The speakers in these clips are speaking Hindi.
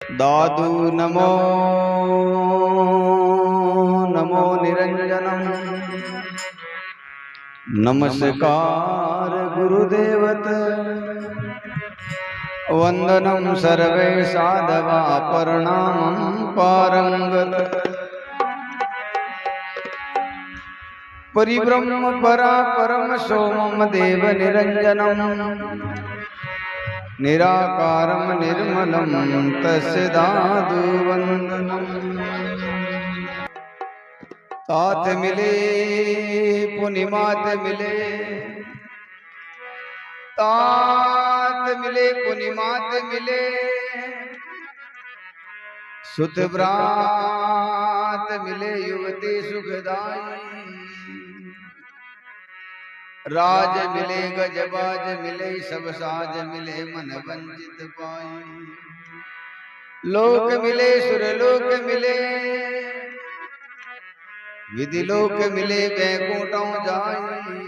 दादू नमो नमो निरंजनम नमस्कार गुरुदेवत वंदनम सर्वे साधवा प्रणामं पारंगत परिब्रह्म परा परम सोमम देव निरंजनम निराकारं निर्मलं तस्य दादु वंदनम। तात मिले पुनिमात मिले, तात मिले पुनिमात मिले, सुत ब्रात मिले युवती सुखदाई, राज मिले गजबाज मिले सब साज मिले मन वंचित पाई, लोक मिले सुरलोक मिले विधि लोक मिले बैकुंठों जाई,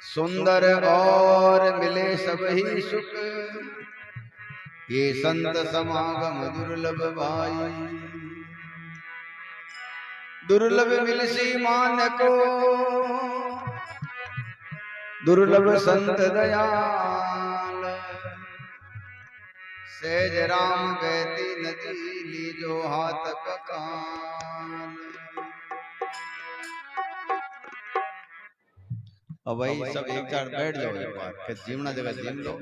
सुंदर और मिले सब ही सुख ये संत समागम दुर्लभ भाई। दुर्लभ मिलसी मान को दुर्लभ संत दयाल, सहज राम बहती नदी लीजो हाथ पकाल। अब भाई सब एक साथ बैठ जाओ एक बार, कि जीवना जगह जीव लो।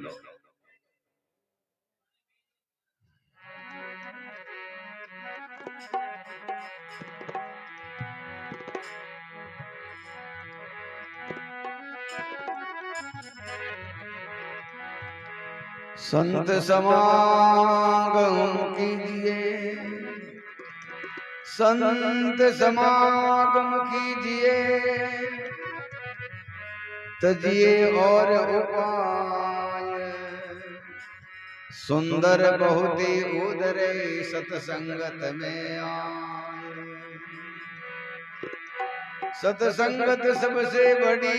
संत समागम कीजिए, संत समागम कीजिए, तजिए और उपाय, सुंदर बहुत ही उदरे सतसंगत में आए। सतसंगत सबसे बड़ी,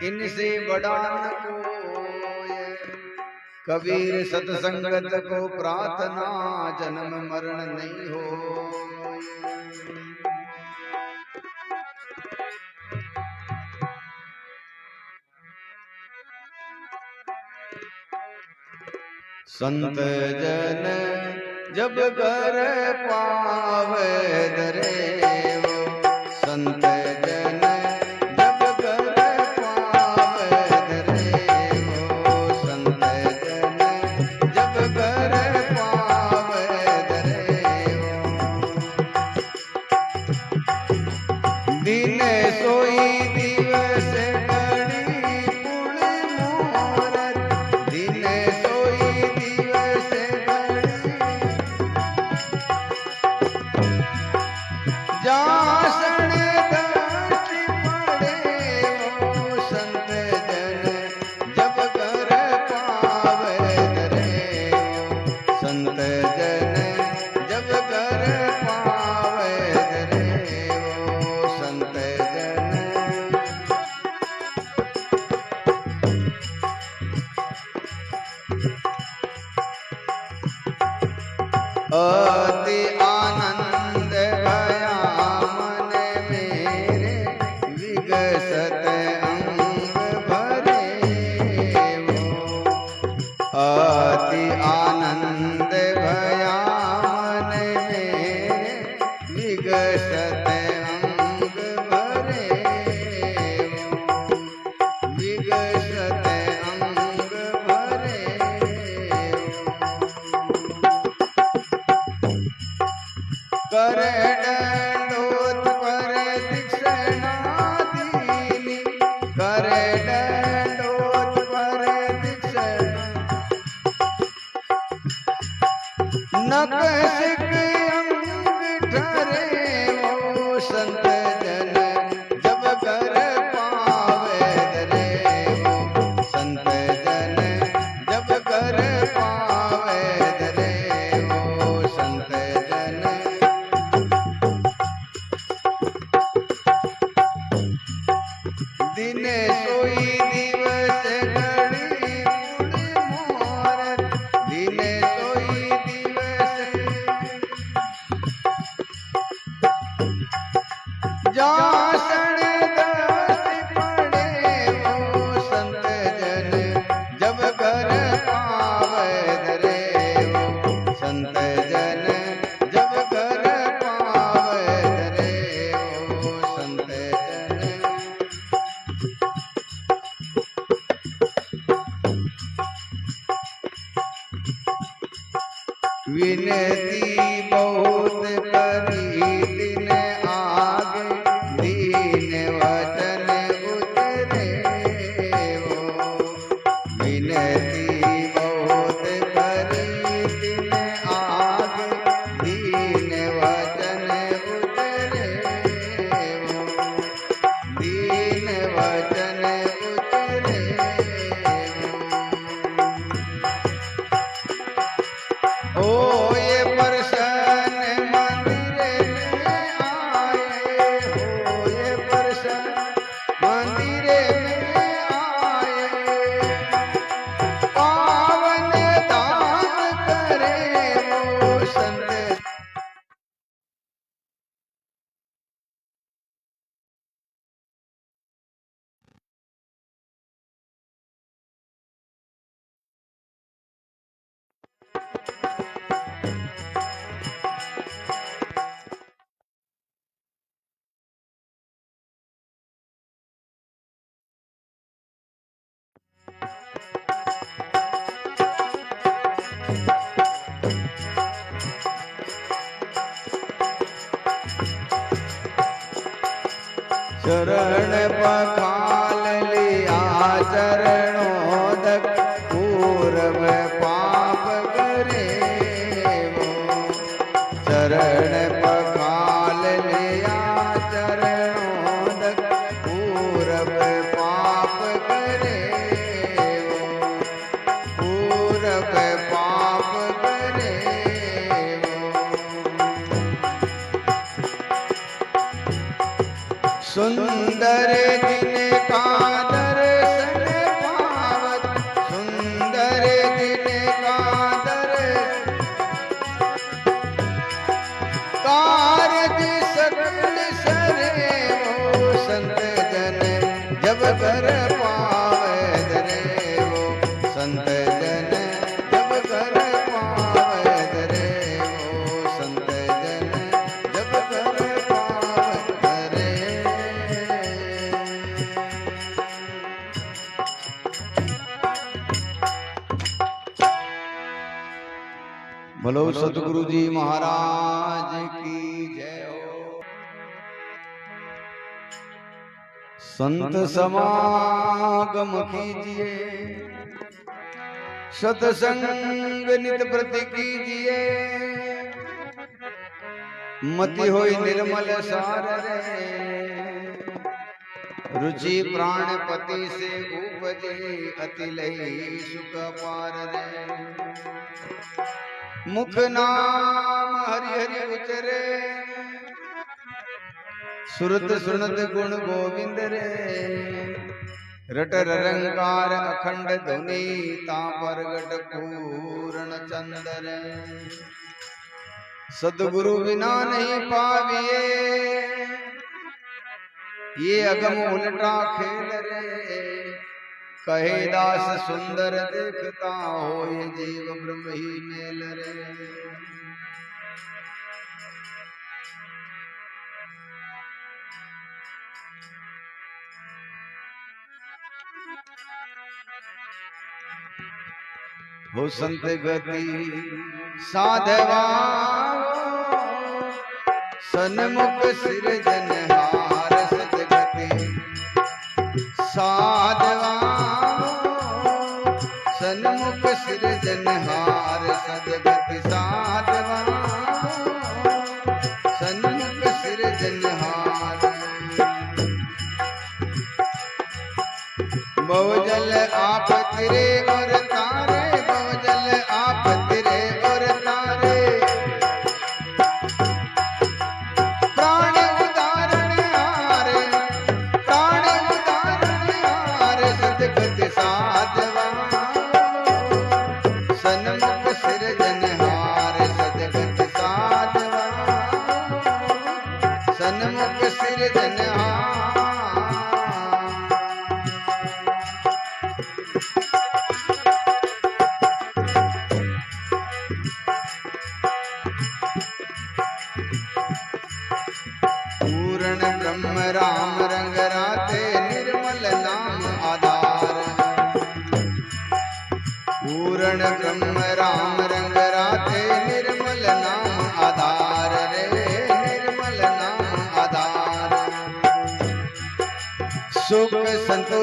इनसे बड़ा न कोई। कबीर सतसंगत को प्रार्थना जन्म मरण नहीं हो। संत जन जब घर पावे दरे, संत जन जब घर पावे दरे, संत जन जब घर पावे दरे, दिन सोई दिवस घड़ी पुण मुहूर्त, दिन सोई दिवस घड़ी जासन दृष्टि पड़े, संत जन जब घर पावे दरे, संत जन जब घर पावे दरे, संत जन। अति आनंद भया मन मेरे, विगसत अंग भरे वो, अति आनंद भया मन मेरे, विगसत अंग भरे वो, विगसत अंग भरे वो। कर दंडोत पर दीक्षिणा दीनी, कर दंडोत पर दीक्षिणा, नक सिक अंग ठरे वो, संत जन जब घर पावे दरे वो, संत जन जब घर पावे दरे वो, संत जन। दिन सोई दिवस घड़ी पुण मुहूर्त, दिन विनती बहुत करी दिन आगे, दीन वचन उतरे वो। विनती बहुत करी दिन आगे, दीन वचन उतरे वो। दीन वचन उतरे वो। ओ ये प्रसन्न मंदिर में आए हो, ये प्रसन्न मंदिर में आए, पावन दान करे वो संत। चरण पखाल लिया चरणोदक, पूर्व पाप करे वो। चरण पखाल लिया चरणोदक, पूर्व पाप करे वो। पूर्व पाप करे वो। सुंदर दिन का दर्शन पावत, सुंदर दिन का दर्शन, कारज सकल सरे वो। संत जन जब कर पावे रे वो, संत जन जब कर पावे रे वो। संत जन जब कर पावे रे। बोलो सतगुरु जी महाराज की जय हो। संत समागम कीजिए, सत्संग नित प्रति कीजिए, मति होई निर्मल सार रे। रुचि प्राणपति से उपजे, अति लई सुख पार रे। मुख नाम हरि हरि उचरे, सुरत सुनत गुण गोविंद रे। रट रंकार अखंड धुनि, ता प्रगट पूर्ण चंद रे। सद्गुरु बिना नहीं पाविए, ये अगम उलटा खेल रे। कहे दास सुंदर देखता हो, ये जीव ब्रह्म ही मेल रे। हो संत गति साधवा, सन्मुख सिरजनहार। सदगति साधवा, सन्मुख सिरजनहार। सदगति साधवा, सन्मुख सिरजनहार। बहुजल आप तिरे और तारे, बहुजल आप तिरे और तारे। प्राण उदाहरण हारे, प्राण उदाहरण हारे। सदगति साधवा, सन्मुख सिरजनहार। सदगति साधवा, सन्मुख सिरजनहार। पूर्ण ब्रह्म राम रंग राते, निर्मल नाम आधार। पूर्ण ब्रह्म राम रंग राते,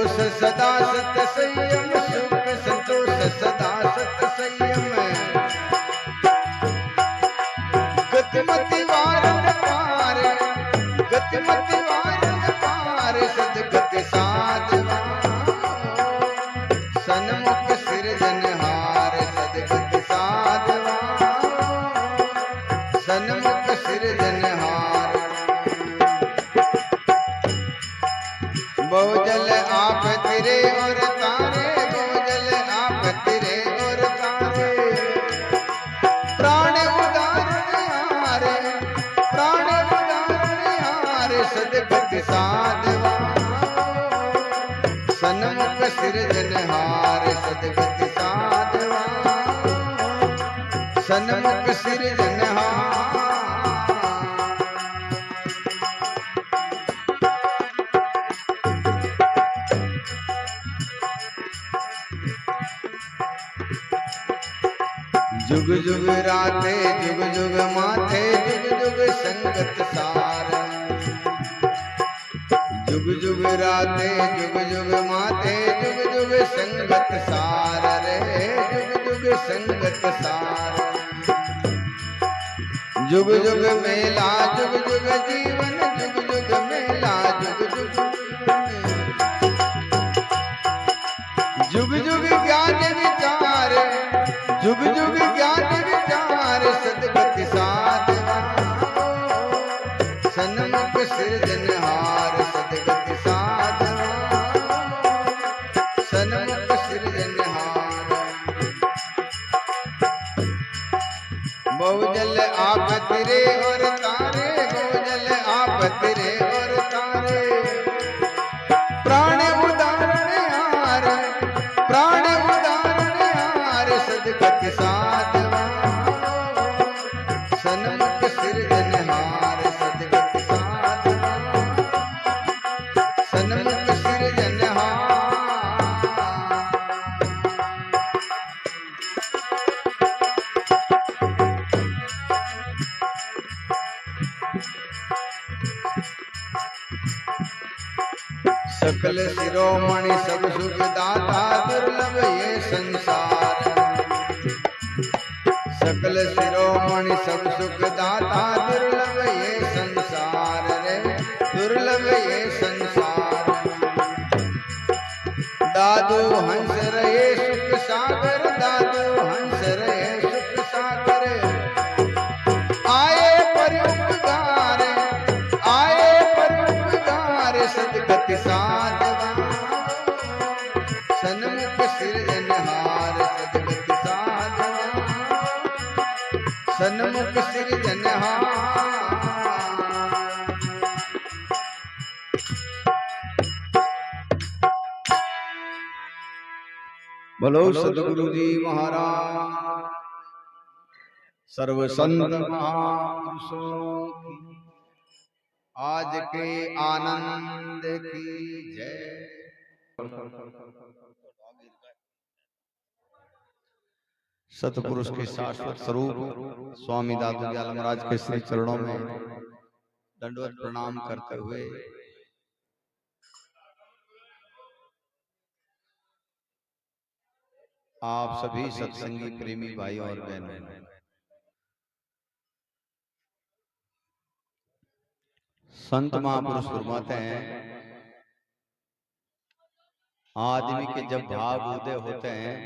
संतोष सदा सत संयम, सुख संतोष सदा सत संयम, गतिमति वारण पार, गतिमति वारण पार, सदगति साधवा सन्मुख सिरजनहार, सदगति साधवा सन्मुख सिरजनहार। बहुजल आप तिरे और तारे, बहुजल आप तिरे और तारे, प्राण उदाहरण हारे, प्राण उदाहरण हारे, सदगति साधवा सन्मुख सिरजनहार, सदगति साधवा सन्मुख सिरजनहार। जुग जुग राते जुग जुग माथे, जुग जुग संगत सार, जुग जुग राते जुग जुग माथे, जुग जुग संगत सार रे, जुग जुग संगत सार। जुग जुग मेला जुग जुग जीवन, जुग जुग मेला जुग जुग, जुग जुग ज्ञान विचार, जुग जुग ज्ञान विचार, सदगति साधवा सन्मुख सिरजनहार, सदगति साधवा सन्मुख सिरजनहार। बहुजल आप तिरे और तारे, बहुजल आप तिरे और तारे, प्राण उदाहरण हार, प्राण उदाहरण हार, सदगति साधवा सन्मुख सिरजनहार, सदगति साधवा सन्मुख सिरजनहार। सकल शिरोमणि सब सुख दाता, दुर्लभ ये संसार, सकल शिरोमणि सब सुख दाता, दुर्लभ ये संसार रे, दुर्लभ ये संसार। दादू हंस रहे सुख सागर, दादू हंस रहे सुख सागर, आए पर उपकार, आए पर उपकार, सदगति साधवा सन्मुख सिरजनहार, सदगति साधवा सन्मुख सिरजनहार। बोलो सद्गुरु जी महाराज, सर्व संत महापुरुषों की आज के आनंद की जय। सतपुरुष के शाश्वत स्वरूप स्वामी दादू दयाल महाराज के श्री चरणों में दंडवत प्रणाम करते हुए आप सभी सत्संगी प्रेमी भाइयों और बहनों, संत महापुरुष फरमाते हैं आदमी के जब भाव उदय होते हैं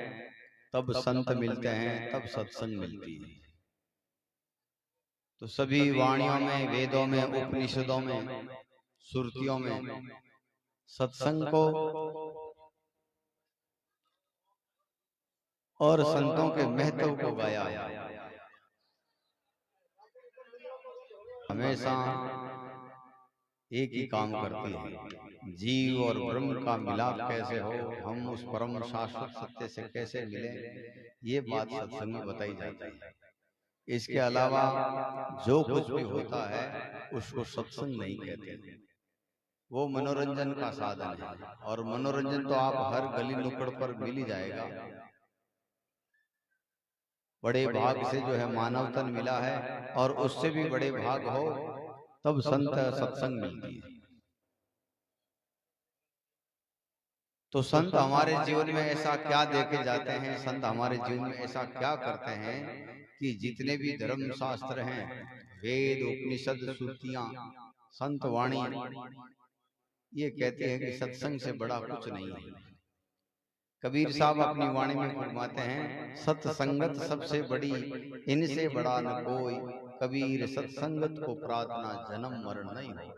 तब संत मिलते हैं, तब सत्संग मिलती है। तो सभी वाणियों में, वेदों में, उपनिषदों में, सुरतियों में सत्संग को और संतों के महत्व को गाया है। हमेशा एक ही काम करती है, जीव और ब्रह्म का मिलाप कैसे हो, हम उस परम शाश्वत सत्य से कैसे मिले, ये बात सत्संग में बताई जाती है। इसके अलावा जो कुछ भी होता है उसको सत्संग नहीं कहते, वो मनोरंजन का साधन है। और मनोरंजन तो आप हर गली नुक्कड़ पर मिल ही जाएगा। बड़े भाग से जो है मानव तन मिला है, और उससे भी बड़े भाग हो तब संत सत्संग मिलती है। तो संत हमारे जीवन में ऐसा क्या देके जाते हैं, संत हमारे जीवन में ऐसा क्या करते हैं कि जितने भी धर्म शास्त्र हैं, वेद उपनिषद श्रुतियां संत वाणी, ये कहते हैं कि सत्संग से बड़ा कुछ नहीं है। कबीर साहब अपनी वाणी में फरमाते हैं, सत्संगत सबसे बड़ी, इनसे बड़ा न कोई, कबीर सत्संगत को प्रार्थना जन्म मरण नहीं हो।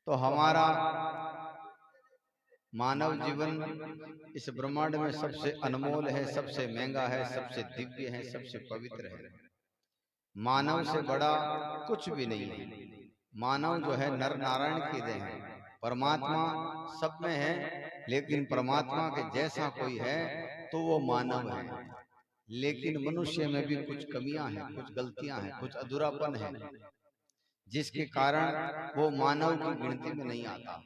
तो हमारा मानव जीवन इस ब्रह्मांड में सबसे अनमोल है, सबसे महंगा है, सबसे दिव्य है, सबसे पवित्र है। मानव से बड़ा कुछ भी नहीं है। मानव जो है नर नारायण की देह है, परमात्मा सब में है, लेकिन परमात्मा के जैसा कोई है तो वो मानव है। लेकिन मनुष्य में भी कुछ कमियां हैं, कुछ गलतियां हैं, कुछ अधूरापन है, जिसके कारण वो मानव की गिनती में नहीं आता।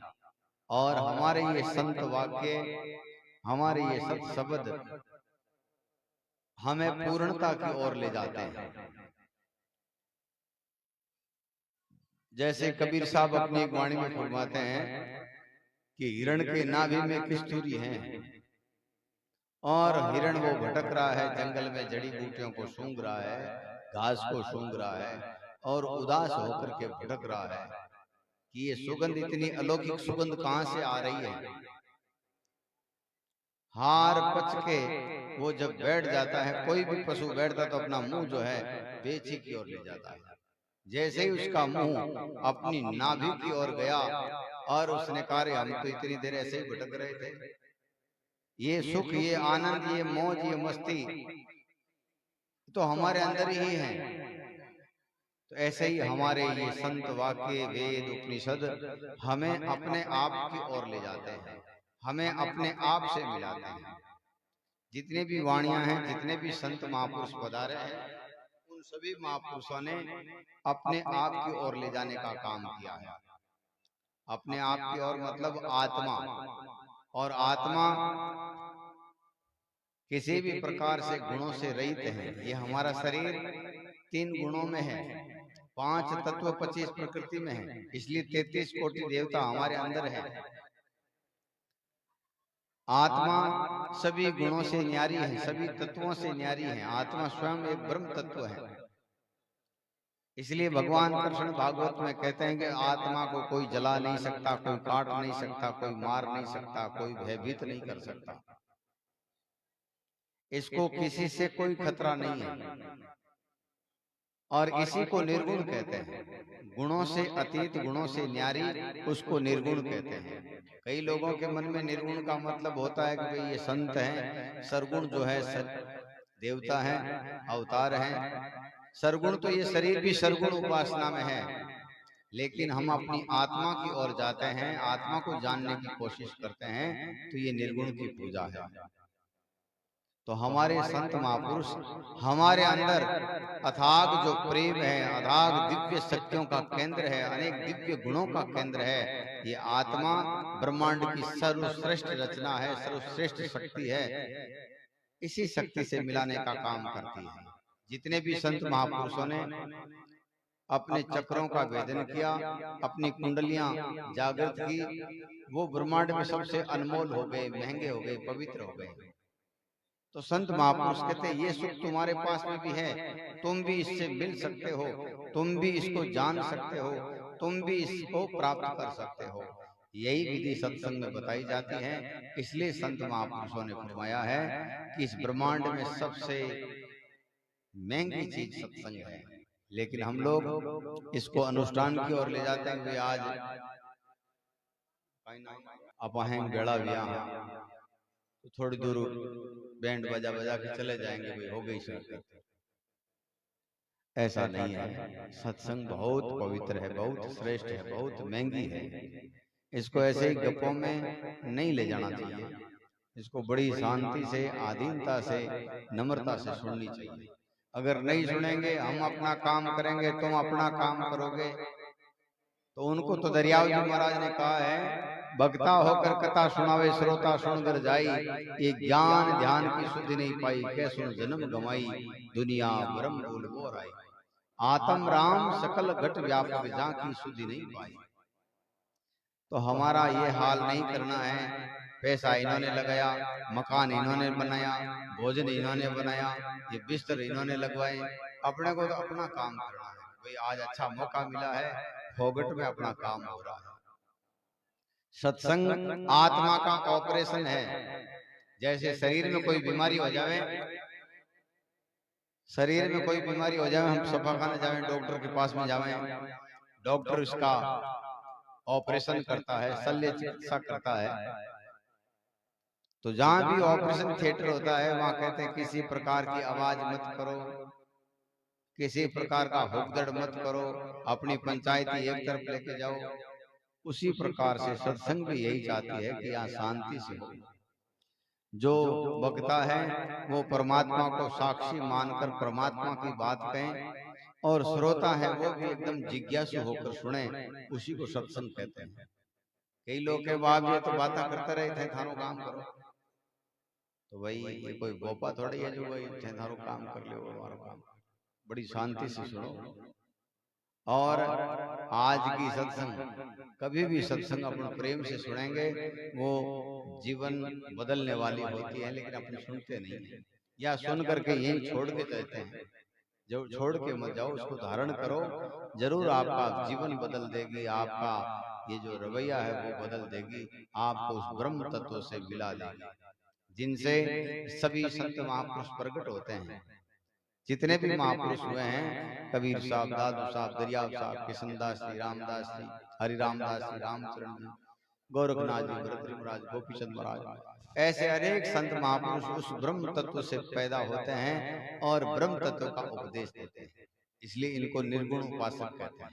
और हमारे ये संत वाक्य, हमारे ये सत शब्द हमें पूर्णता की ओर ले जाते हैं। जैसे कबीर साहब अपनी एक वाणी में फरमाते हैं कि हिरण के नाभि में किस्तूरी है, और हिरण वो भटक रहा है, जंगल में जड़ी बूटियों को सूंघ रहा है, घास को सूंघ रहा है, और उदास होकर के भटक रहा है कि ये सुगंध, इतनी अलौकिक सुगंध कहां से आ रही है। हार पच के वो जब बैठ जाता है, कोई भी पशु बैठता तो अपना मुंह जो है बेची की ओर ले जाता है। जैसे ही उसका मुंह अपनी नाभि की ओर गया और उसने कहा, हम तो इतनी देर ऐसे ही भटक रहे थे, ये सुख, ये आनंद, ये मौज, ये मस्ती तो हमारे अंदर ही है। तो ऐसे ही हमारे ये संत वाक्य, वेद उपनिषद हमें अपने आप की ओर ले जाते हैं, हमें अपने आप से मिलाते हैं। जितने भी वाणियां हैं, जितने भी संत महापुरुष पधारे हैं, उन सभी महापुरुषों ने अपने आप की ओर ले जाने का काम किया है। अपने आप की ओर मतलब आत्मा, और आत्मा किसी भी प्रकार से गुणों से रहित है। ये हमारा शरीर 3 गुणों में है, 5 तत्व 25 प्रकृति में है, इसलिए 33 कोटि देवता हमारे अंदर है। आत्मा सभी गुणों से न्यारी है, सभी तत्वों से न्यारी है। आत्मा स्वयं एक ब्रह्म तत्व है। इसलिए भगवान कृष्ण भागवत में कहते हैं कि आत्मा को कोई जला नहीं सकता, कोई काट नहीं सकता, कोई मार नहीं सकता, कोई भयभीत नहीं कर सकता। इसको किसी से कोई खतरा नहीं है, और इसी को निर्गुण कहते हैं। गुणों से अतीत, गुणों से न्यारी, उसको निर्गुण कहते हैं। कई लोगों के मन में निर्गुण का मतलब होता है कि भाई ये संत हैं, सरगुण जो है देवता हैं, अवतार हैं। सरगुण तो ये शरीर भी सरगुण उपासना में है, लेकिन हम अपनी आत्मा की ओर जाते हैं, आत्मा को जानने की कोशिश करते हैं, तो ये निर्गुण की पूजा है। तो हमारे संत महापुरुष हमारे अंदर अथाग जो प्रेम है, अथाग दिव्य शक्तियों का केंद्र है, अनेक दिव्य गुणों का केंद्र है। ये आत्मा ब्रह्मांड की सर्वश्रेष्ठ रचना है, सर्वश्रेष्ठ शक्ति है। इसी शक्ति से मिलाने का काम करती है। जितने भी संत महापुरुषों ने अपने चक्रों का भेदन किया, अपनी कुंडलियां जागृत की, वो ब्रह्मांड में सबसे अनमोल हो गए, महंगे हो गए, पवित्र हो गए। तो संत महापुरुष कहते हैं, ये सुख तुम्हारे पास में भी है, तुम भी इससे मिल सकते हो, तुम भी इसको जान सकते हो, तुम भी इसको प्राप्त कर सकते हो। यही विधि सत्संग में बताई जाती है। इसलिए संत महापुरुषों ने फरमाया है कि इस ब्रह्मांड में सबसे महंगी चीज सत्संग है। लेकिन हम लोग इसको अनुष्ठान की ओर ले जाते हैं कि आज अपहें बेड़ा ब्याह, तो थोड़ी दूर बैंड बजा बजा के चले जाएंगे, भाई हो गई शादी। ऐसा नहीं है। सत्संग बहुत पवित्र है, बहुत श्रेष्ठ है, बहुत महंगी है। इसको ऐसे ही गप्पों में नहीं ले जाना चाहिए। इसको बड़ी शांति से, आधीनता से, नम्रता से सुननी चाहिए। अगर नहीं सुनेंगे, हम अपना काम करेंगे, तुम अपना काम करोगे, तो उनको तो दरियाव जी महाराज ने कहा है, भक्ता होकर कथा सुनावे श्रोता सुनकर जाई, ये ज्ञान ध्यान की सुधि नहीं पाई, कैसुन जन्म गमाई, दुनिया ब्रह्म भूल बोर आई। आत्म राम सकल घट व्यापक जा की सुधि नहीं पाई। तो हमारा ये हाल नहीं करना है। पैसा इन्होंने लगाया, मकान इन्होंने बनाया, भोजन इन्होंने बनाया, ये बिस्तर इन्होंने लगवाए, अपने को तो अपना काम करना है। भाई आज अच्छा मौका मिला है, फोगट में अपना काम हो रहा है। सत्संग आत्मा का ऑपरेशन है। जैसे शरीर में कोई बीमारी हो जावे, शरीर में कोई बीमारी हो जाए, हम सफाखाने जावे, डॉक्टर के पास में जावे, डॉक्टर इसका ऑपरेशन करता है, शल्य चिकित्सा करता है। तो जहां भी ऑपरेशन थिएटर होता है वहां कहते हैं किसी प्रकार की आवाज मत करो, किसी प्रकार का हुक्कड़ मत करो, अपनी पंचायती एक तरफ लेके जाओ। उसी प्रकार से सत्संग भी यही चाहती है कि यहाँ शांति से हो। जो वक्ता है वो परमात्मा को साक्षी मानकर परमात्मा की बात कहें, और श्रोता है वो भी एकदम जिज्ञासु होकर सुने, उसी को सत्संग कहते हैं। कई लोग के बाप ये तो बातें करते रहे थे, थारो काम करो, तो भाई ये कोई गोपा थोड़ी है जो भाई थारो काम कर ले, हमारा काम। बड़ी शांति से सुनो। और आज की सत्संग, कभी भी सत्संग अपन प्रेम से सुनेंगे वो जीवन बदलने वाली होती है, लेकिन अपन सुनते नहीं है, या सुन करके यही छोड़ के जाते हैं। जो छोड़ के मत जाओ, उसको धारण करो, जरूर आपका जीवन बदल देगी, आपका ये जो रवैया है वो बदल देगी, आपको उस ब्रह्म तत्व से मिला देगी जिनसे सभी संत महापुरुष प्रकट होते हैं। जितने भी महापुरुष हुए हैं, कबीर साहब, दादू साहब, दरियाव साहब, किशनदास जी, रामदास जी, हरिरामदास जी, रामचरण जी, गोरखनाथ जी, भरतरी महाराज, गोपीचंद महाराज, ऐसे अनेक संत महापुरुष उस ब्रह्म तत्व से पैदा होते हैं और ब्रह्म तत्व का उपदेश देते हैं। इसलिए इनको निर्गुण उपासक कहते हैं।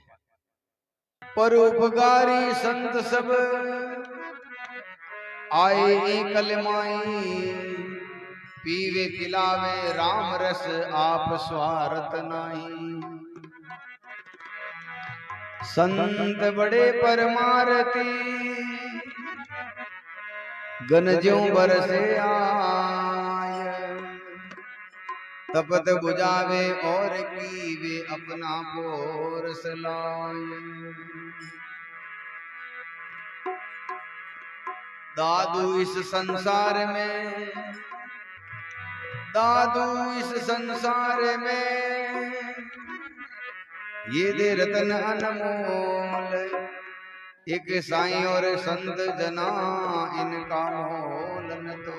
परोपकारी संत सब आए कलमाई, पीवे पिलावे राम रस आप स्वार्थ नाही। संत बड़े परमारती गनज्यों बरसे आय, तपत बुझावे और कीवे अपना पोरस लाय। दादू इस संसार में, दादू इस संसार में ये दे रतन अनमोल, एक साईं और संत जना इनका मोल न तो।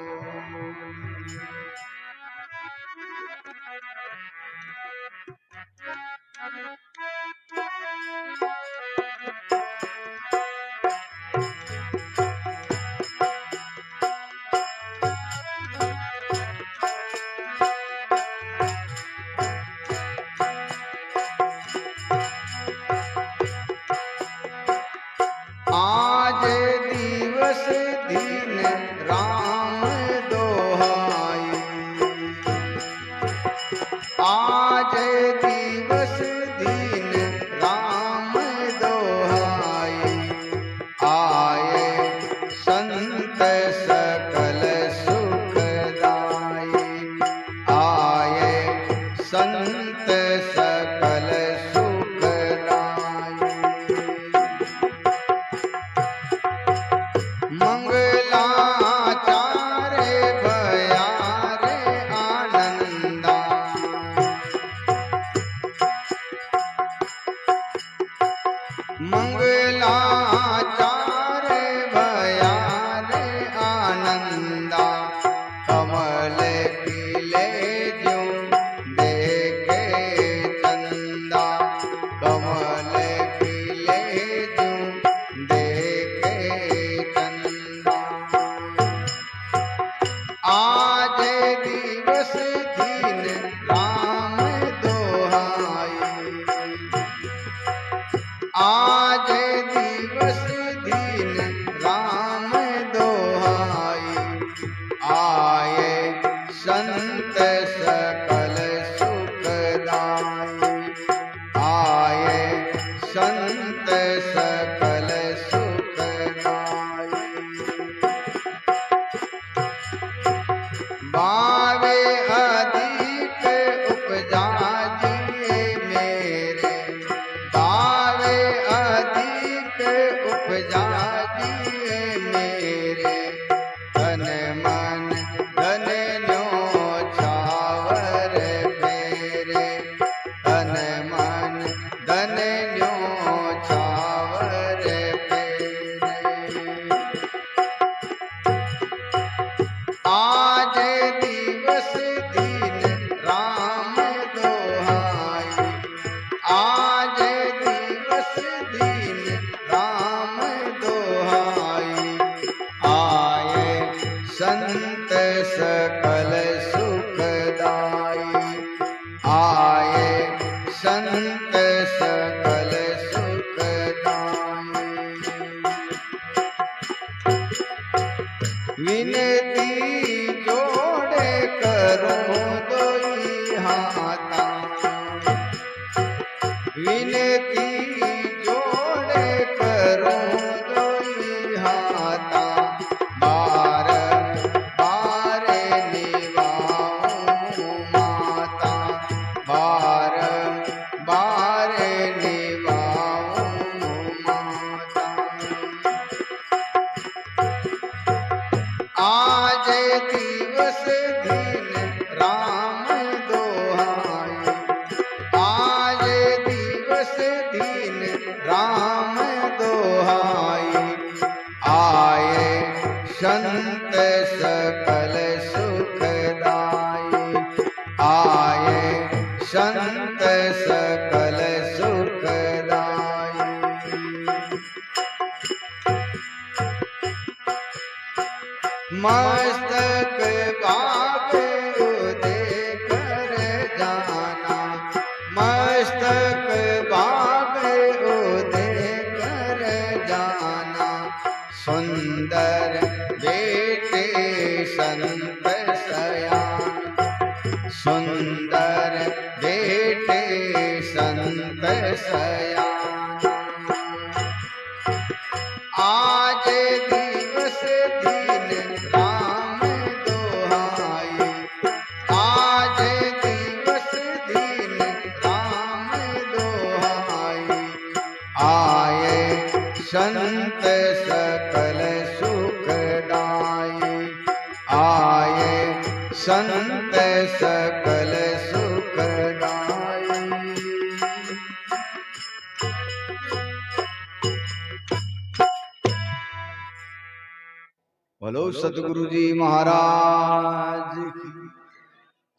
आज दिवस दिन राम दोहाई, आज दिवस दिन राम दोहाई, आए संत सकल सुखदाई, आए संत सकल मंगलाचार भया रे आनंदा। कमल खिले ज्यों देखे चंदा, कमल खिले ज्यों देखे चंदा। आज दिवस दिन राम दोहाई, आज दिवस दिन राम दोहाई, आए संत सकल सुखदाई, आए संत सकल सुखदाई। बावे अधिक उपजा दिए मेरे, बावे अधिक उपजा आज दिवस दीन राम दोहाई, आज दिवस दीन राम दोहाई, आए संत सकल सुखदाई, आए संत सकल सुखदाई। विनती जोड़े करो दोई हाथा, विनती जोड़े करो दोई हाथा, बार बार निभाऊं माता, बार बार निभाऊं माता। आज दिवस दीन राम दोहाई, आज दिवस दीन राम दोहाई, आए संत सकल सुखदाई, आए संत सकल सुखदाई। मस्तक बाग उदय कर जाना, मस्तक बाग उदय कर जाना, सुंदर बेटे संत सयान, सुंदर बेटे संत सयान। आज दिवस दीन राम दोहाई, आज दिवस दीन राम दोहाई, आए संत सकल सुखदाई, आए संत सकल सुखदाई। बोलो सतगुरु जी महाराज की,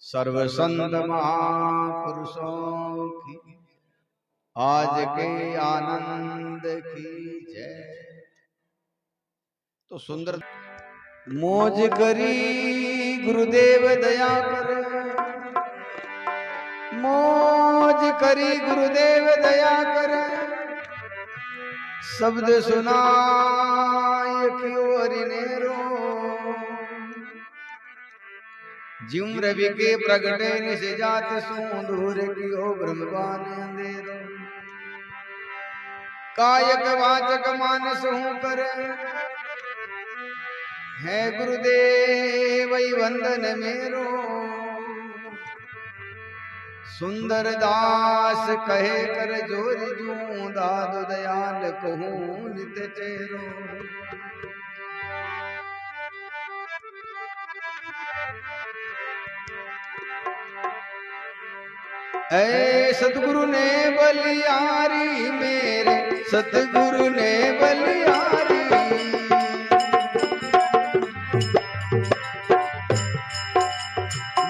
सर्व संत महापुरुषों की, आज के आनंद की जय। तो सुंदर मौज करी गुरुदेव दया कर, मौज करी गुरुदेव दया कर, शब्द सुनाय क्यों हरिनेरो, जिम रवि के प्रगटे निस जात सूंदूर कियो ब्रह्मवान अंधेरो, कायक वाचक मानस हूँ कर, है गुरुदेव वंदन मेरो, सुंदर दास कहे कर जोर जूं दादु दयाल कहूं नित चेरो। ऐ सतगुरु ने बलियारी मेरे, सतगुरु ने बलियारी,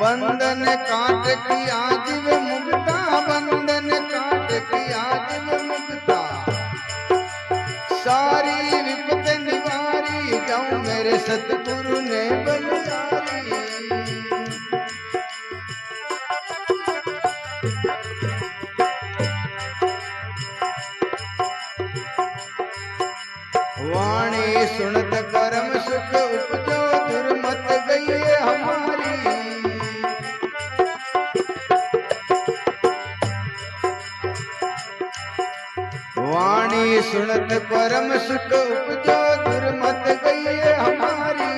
बंधन काट किया जीव मुक्ता, बंधन काट किया जीव मुक्ता, सारी विपत निवारी, जाऊं मेरे सतगुरु ने बलियारी। वाणी सुनत कर्म सुख उपजो, दुर्मत गई हमारी, वाणी सुनत परम सुख उपजो, दुर्मत गई हमारी।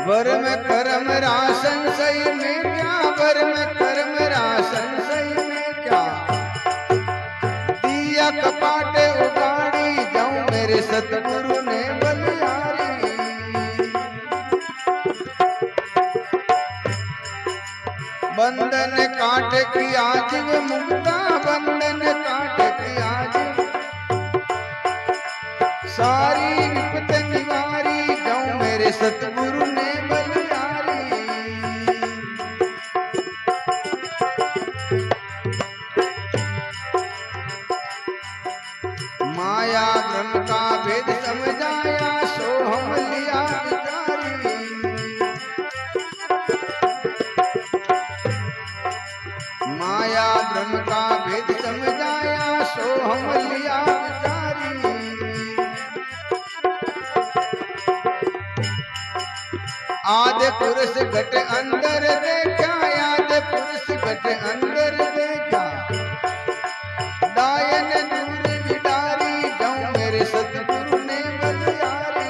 वर में कर्म रासन सही में क्या, वर में कर्म रासन सही में क्या, दिया कपाटे उगाड़ी, जाऊं मेरे सतगुरु ने बलियारी। बंधन काट किया जीव मुक्ता, बंधन काट किया जीव, सारी विपत निवारी जाऊं मेरे सतगुरु ने बलिहारी। माया ब्रह्म का भेद समझाया सो हम लिया विचारी। माया ब्रह्म का भेद समझाया सो हम लिया विचारी। आदि पुरुष घट अंदर देखा, आदि पुरुष घट अंदर देखा, दायन दूर बिडारी जाऊं मेरे सतगुरु ने बलिहारी।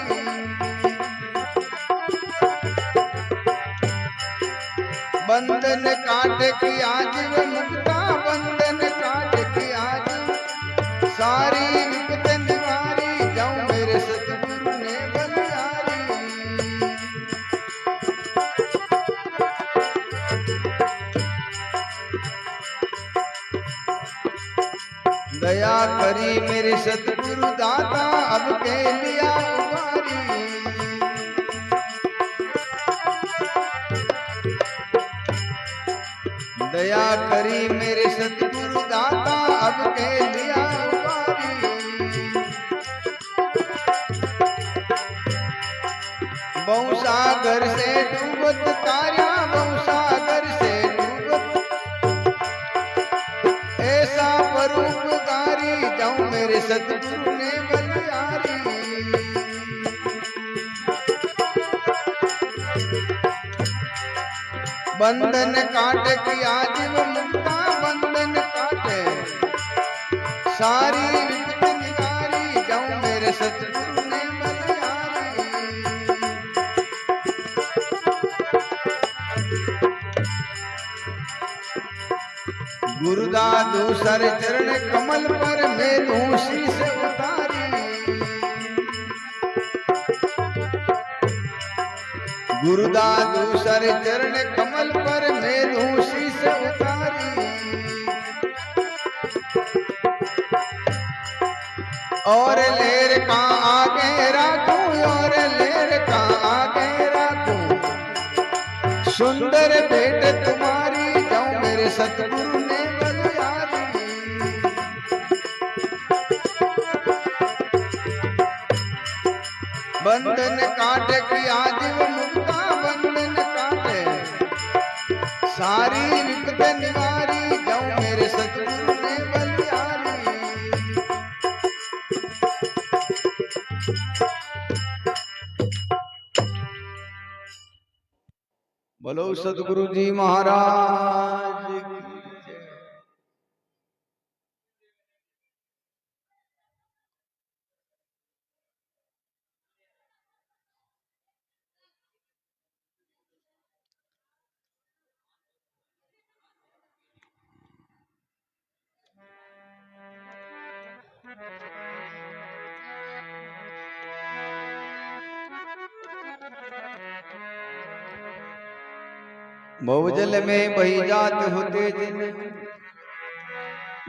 बंधन काट की आजीव मुक्ता, बंधन काट की आजीव, सारी विपत निवारी जाऊं मेरे सतगुरु ने बलिहारी। दया करी मेरे सतगुरु दाता अब के लिया उबारी। दया करी मेरे सतगुरु दाता अब के लिया उबारी। बहुसागर से डूबत तारा, बहुसागर से डूबत, ऐसा परोपकारी जाऊं मेरे सतगुरु ने बलिहारी। बंधन काट की आजीव मुक्ता, बंधन काटे सारी विपत निवारी जाऊं मेरे सतगुरु ने बलिहारी। गुरुदादू सर चरण कमल पर मैं शीस उतारी। गुरुदादू सर चरण कमल पर मैं शीस उतारी। और लेर का आगे राखूं, और लेर का आगे राखूं, सुंदर भेंट तुम्हारी जाऊं मेरे सतगुरु ने बलिहारी। बंधन काट की आजीव मुक्ता, बंधन काटे सारी विपत निवारी जाऊं मेरे सतगुरु ने बलिहारी। बोलो सतगुरु जी महाराज की जय। बहुजल में बही जात होते जिन,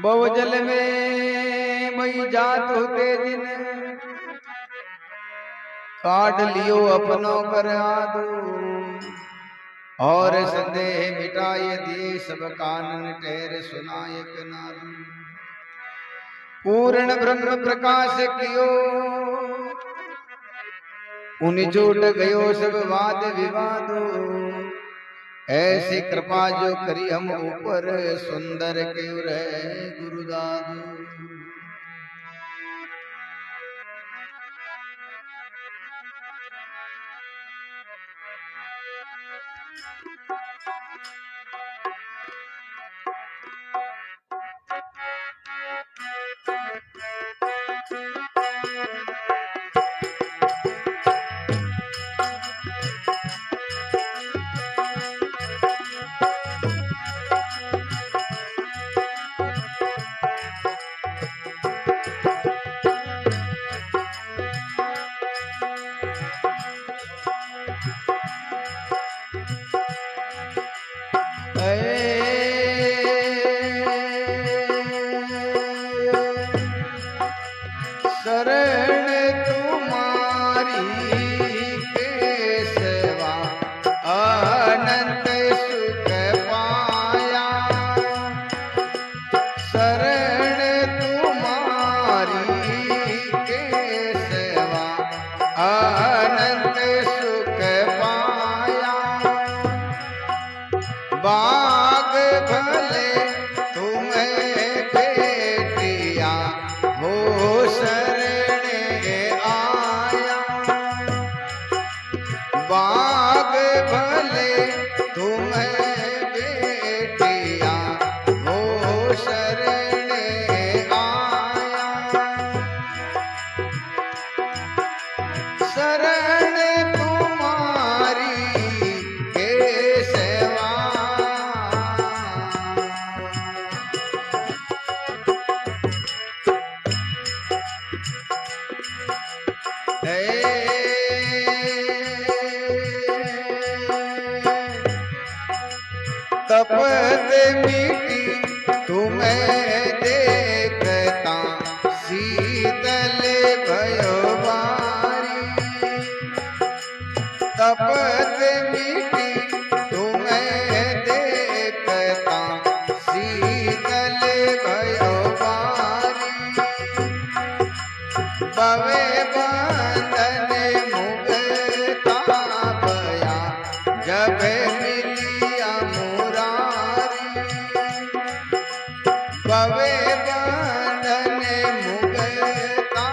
बहुजल में बही जात होते जिन, काट लियो अपनों कर आदो, और संदेह मिटाए दिए सब कानन ठहर सुनायक नादू। पूर्ण ब्रह्म प्रकाश कियो उन जोट गयो सब वाद विवादो, ऐसी कृपा जो करी हम ऊपर सुंदर के रहे गुरुदादू। तपत मीठी तुम्हें देखता शीतल भयो बारी। तपत मीठी तुम्हें देखता शीतल भयो बारी। बवे बंधन मुक्ता भया जब मिलिया मुरारी। बवे बंधन मुक्ता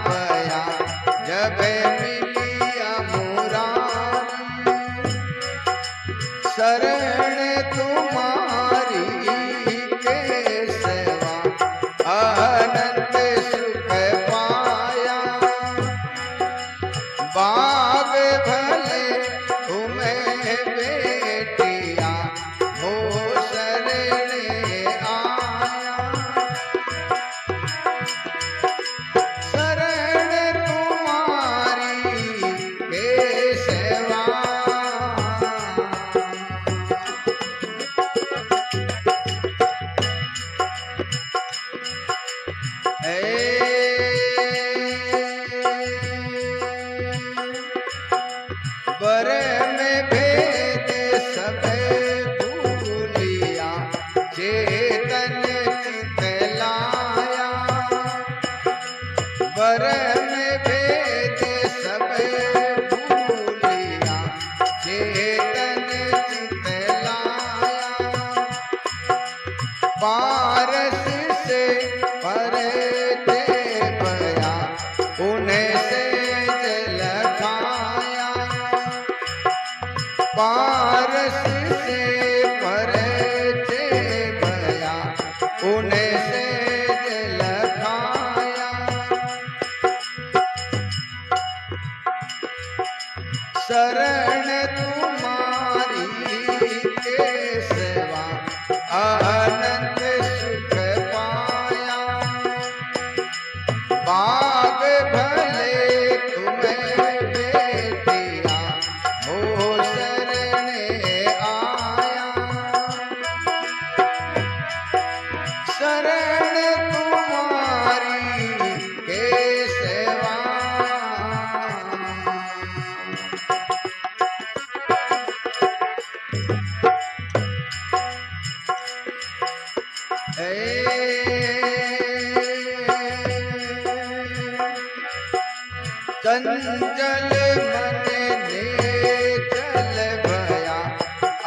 भया जब मिलिया मुरारी। शरण तुम्हारी केशवा अनंत सुख पाया। बाग भले तुम्हें बेटिया हो शरण आया। शरण तुम्हारी केशवा बर में भेद सब भूलिया चेतन चित लाया। बर में भेद सब भूलिया चेतन चित लाया। पारस से परते भया उन्हें से जल खाया। पारस से परते भया उन्हें से जल खाया। शरण तुम्हारी केशवा अनंत सुख पाया। बाग भले तुम्हें बेटिया हो शरण आया। शरण तुम्हारी केशवा चंचल मन ने चल भया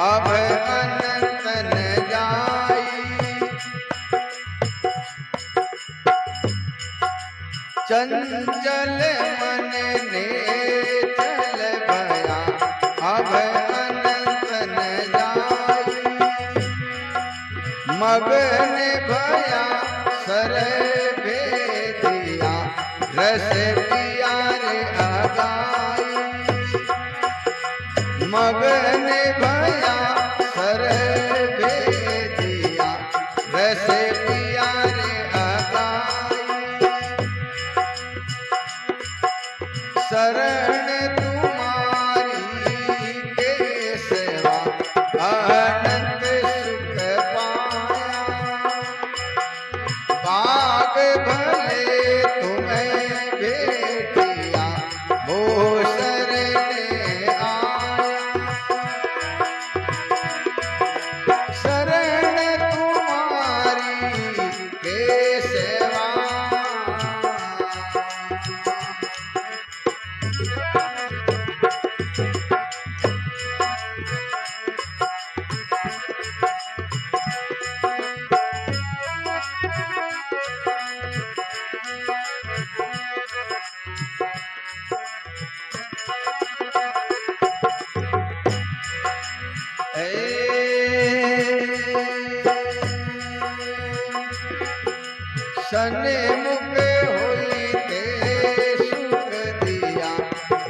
अब अनंत न जाई। चंचल मन ने चल भया अब अनंत न जाई। मगन भया सर भेदिया रस पिया रे अगाई। मगन भया सर भेदिया रस पिया रे अगाई। शरण तुम्हारी केशवा अनंत सुख पाया। बाग भले तुम्हें बेटिया हो सने मुके होई ते सुख दिया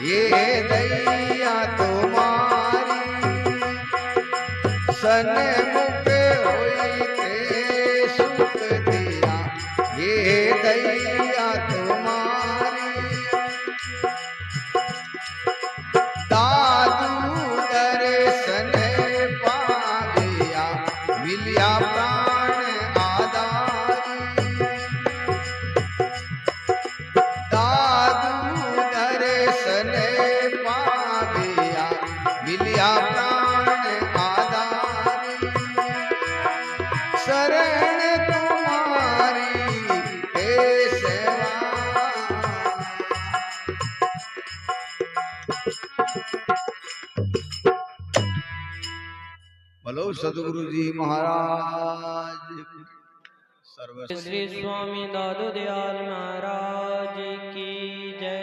ये दैया तुम्हारी। सने मुके होई ते सुख दिया ये दैया तुम्हारी। दादू दर्शन पाविया मिलिया प्राण आधारी। दादू दर्शन पाविया मिलिया प्राण आधारी। शरण तुम्हारी हे सेवा। बोलो सदगुरु जी महाराज सर्व। श्री स्वामी दादू दयाल महाराज की जय।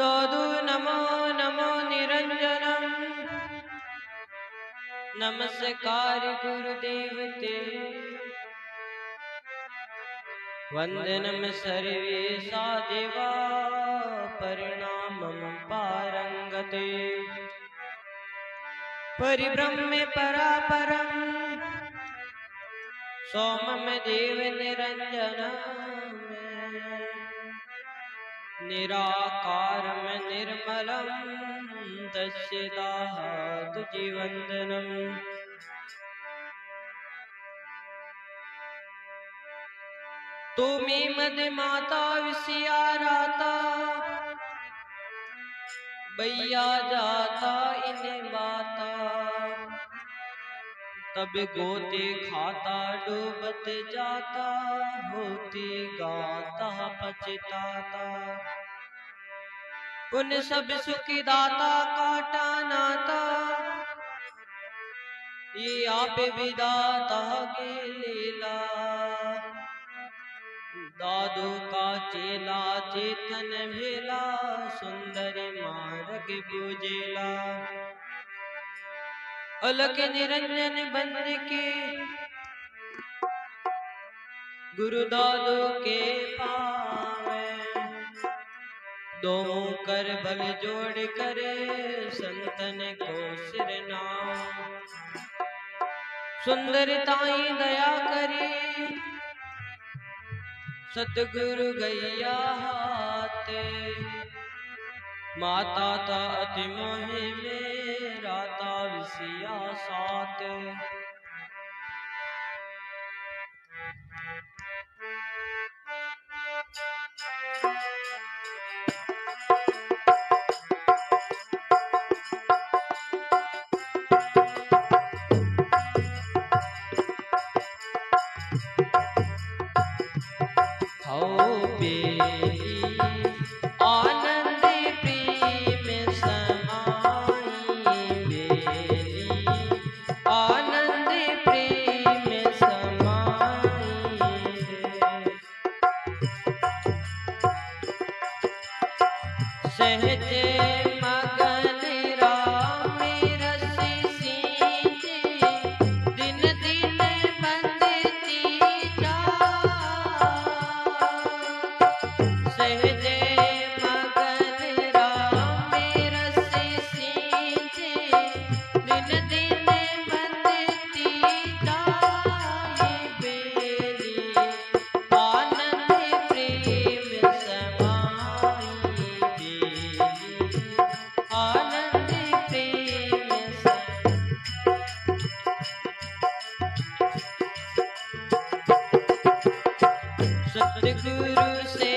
दादू नमो नमो निरंजनम। नमस्कार गुरुदेव ते। वंदनम सर्वेशा देवा परिणामम पारंगते। परिब्रह्म परापरम सोमम देव निरंजनम। निराकारम निर्मलम दस्यदातु जीवंदनम। तुमी मद माता विसियाराता। भैया जाता इन बाता। तब गोते खाता डूबत जाता। होती गाता पछताता। उन सब सुख दाता काटा नाता। ये आप विदाता के लीला। दादू का चेला चेतन भेला। सुंदर मार्ग पूजेला। अलग निरंजन बन के गुरु दादू के पावे। दोनों कर बल जोड़ करे संतन को सिर नाम। सुंदरताई दया करे सतगुरु गैया हाथे। माता ता अति मोहि में राता विसिया साथ। सतगुरु से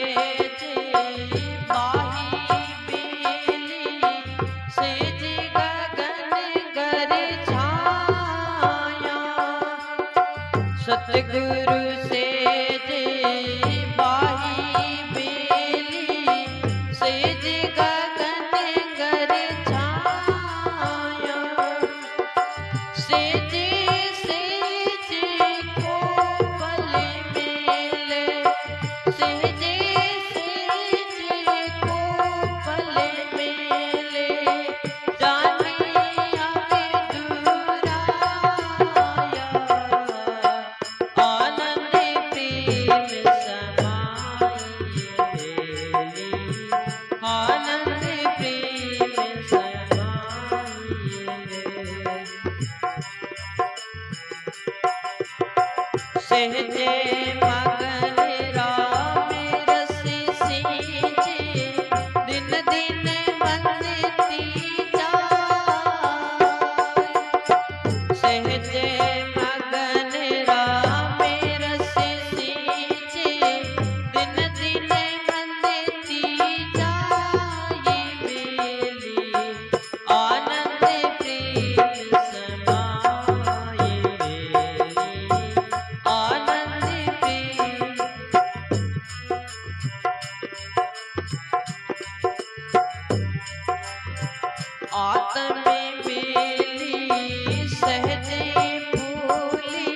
मगन राम रस सींचे, दिन दिन बंदती जाय। सहजे मगन राम रस सींचे, दिन दिन बंदती जाय। बेली आनंद प्रेम समाये, आनंद प्रेम। आत्म बेली सहजे फूली,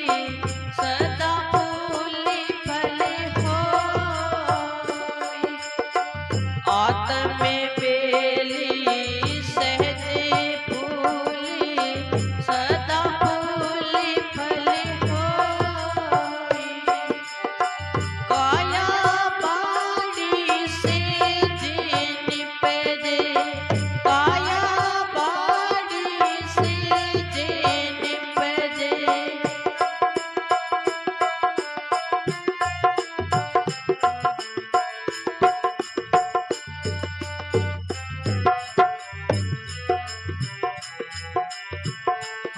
सदा फूली फल होय। आत्म बेली सहजे फूली, सदा फूली फल होय। काया बाड़ी से जे निपजे, काया बाड़ी से जे निपजे।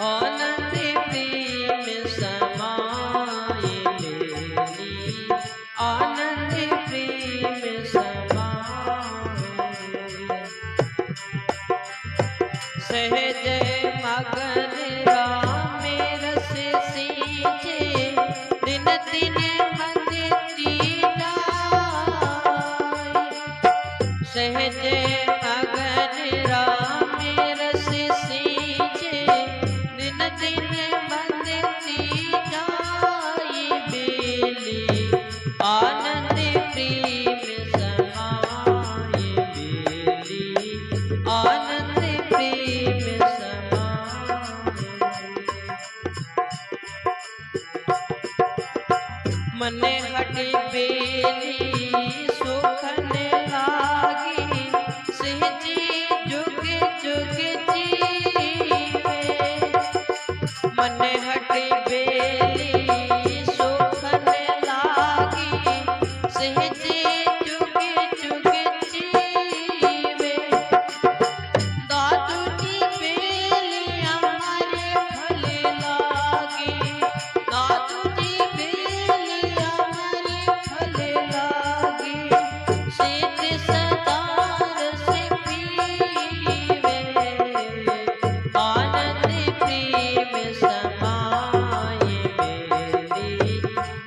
आनंद प्रेम समाये, बेली आनंद प्रेम समाये। सहज मगन राम रस सींचे, दिन दिन बंदती जाय। सहज मगन राम रस सींचे, दिन दिन बंदती जाय। बेली आनंद प्रेम समाये, बेली आनंद प्रेम समाये। मन हट बेली सुखन लागी, सहजी जुग जुग जीवे। मन हट बेली सुखन लागी, सहजी जुग जुग जीवे। दादू जी बेली हमारे फल लागी, दादू जी बेली हमारे फल लागी। सिद्ध सदार से पीवे, आनंद प्रेम समाये, बेली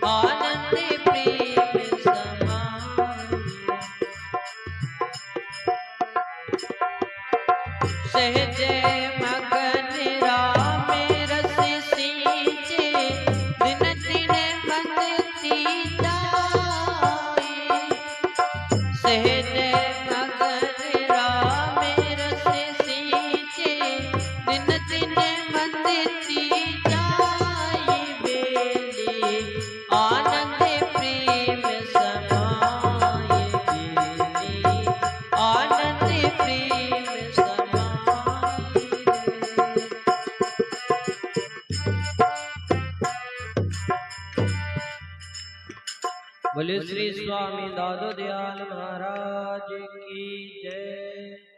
आनंद प्रेम समाये। सहजे मगन राम रस सींचे, दिन दिन बंदती जाय। सहजे मगन राम रस सींचे, दिन दिन बंदती जाय। बेली आनंद प्रेम समाये, बेली आनंद प्रेम समाये। बोले श्री स्वामी दादू दयाल महाराज की जय।